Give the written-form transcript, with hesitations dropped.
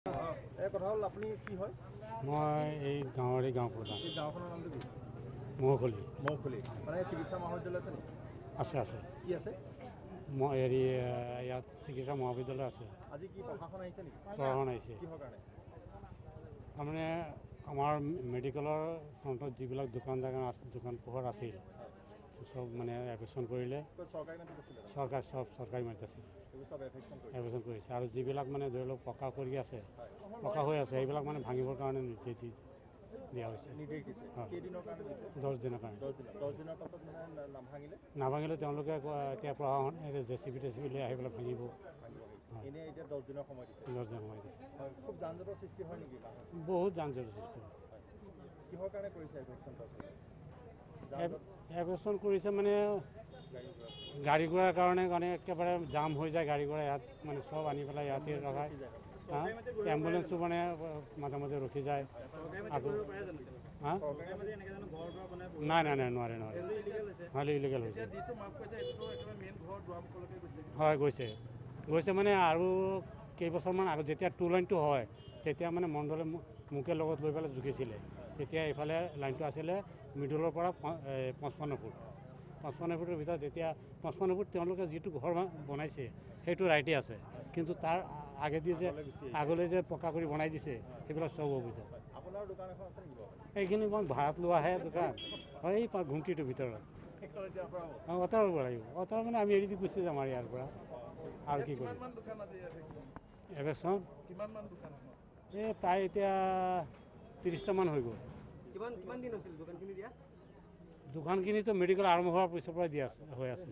এই কথা হ'ল আপুনি কি হয়? মই এই গাঁৱৰে গাঁও প্ৰধান। এই গাঁওখনৰ নামটো কি? মৌখুলি। মৌখুলি মানে চিকিৎসা মহাবিদ্যালয় আছে নেকি? আছে আছে। কি আছে? হেৰি ইয়াত চিকিৎসা মহাবিদ্যালয় আছে। আজি কি প্ৰশাসন আহিছে নেকি? প্ৰশাসন আহিছে। কিহৰ কাৰণে? তাৰমানে আমাৰ মেডিকেলৰ ফ্ৰণ্টত যিবিলাক দোকান পোহাৰ আছিল সব মানে এফেকশ্যন কৰিলে। চৰকাৰী মাটি আছিল এফেকশ্যন কৰিছে আৰু যিবিলাক মানে ধৰি লওক পকা কৰি আছে পকা হৈ আছে সেইবিলাক মানে ভাঙিবৰ কাৰণে নিৰ্দেশ দিয়া হৈছে। 10 দিনৰ কাৰণে। নাভাঙিলে তেওঁলোকে এতিয়া প্ৰশাসন জেচিবি লৈ আহি পেলাই ভাঙিব। 10 দিনৰ সময় দিছে। খুব যান জঁটৰ সৃষ্টি হয় নেকি? বহুত যান জঁটৰ সৃষ্টি হয়। কিহৰ কাৰণে কৰিছে এফেকশ্যন কৰিছে মানে গাড়ী ঘোঁৰাৰ কাৰণে একেবাৰে জাম হৈ যায়। গাড়ী ঘোঁৰা ইয়াত মানে চব আনি পেলাই ইয়াতে ৰখায়। এম্বুলেঞ্চো মানে মাজে মাজে ৰখি যায়। আকৌ নাই নোৱাৰে হ'লে ইলিগেল হৈছে। হয় গৈছে মানে আৰু কেইবছৰমান আগত যেতিয়া 2 লাইনটো হয় তেতিয়া মানে মণ্ডলে মোকে লগত লৈ পেলাই জুখিছিলে। তেতিয়া এইফালে লাইনটো আছিলে মিডলৰ পৰা 55 ফুট। 55 ফুটৰ ভিতৰত এতিয়া 55 ফুট তেওঁলোকে যিটো ঘৰ বনাইছে সেইটো ৰাইটে আছে, কিন্তু তাৰ আগেদি যে আগলৈ যে পকা কৰি বনাই দিছে সেইবিলাক চব অবৈধ। এইখিনি মই ভাড়াত লোৱাহে দোকান হয়। এই ঘুমটিটোৰ ভিতৰত অঁতৰাব লাগিব। অঁতৰাব মানে আমি এৰি দি গুচি যাম আৰু ইয়াৰ পৰা আৰু কি কৰিম। এফেকশ্যন এই প্ৰায় এতিয়া 30টামান হৈ গ'ল। দোকানখিনিতো মেডিকেল আৰম্ভ হোৱাৰ পিছৰ পৰাই হৈ আছে।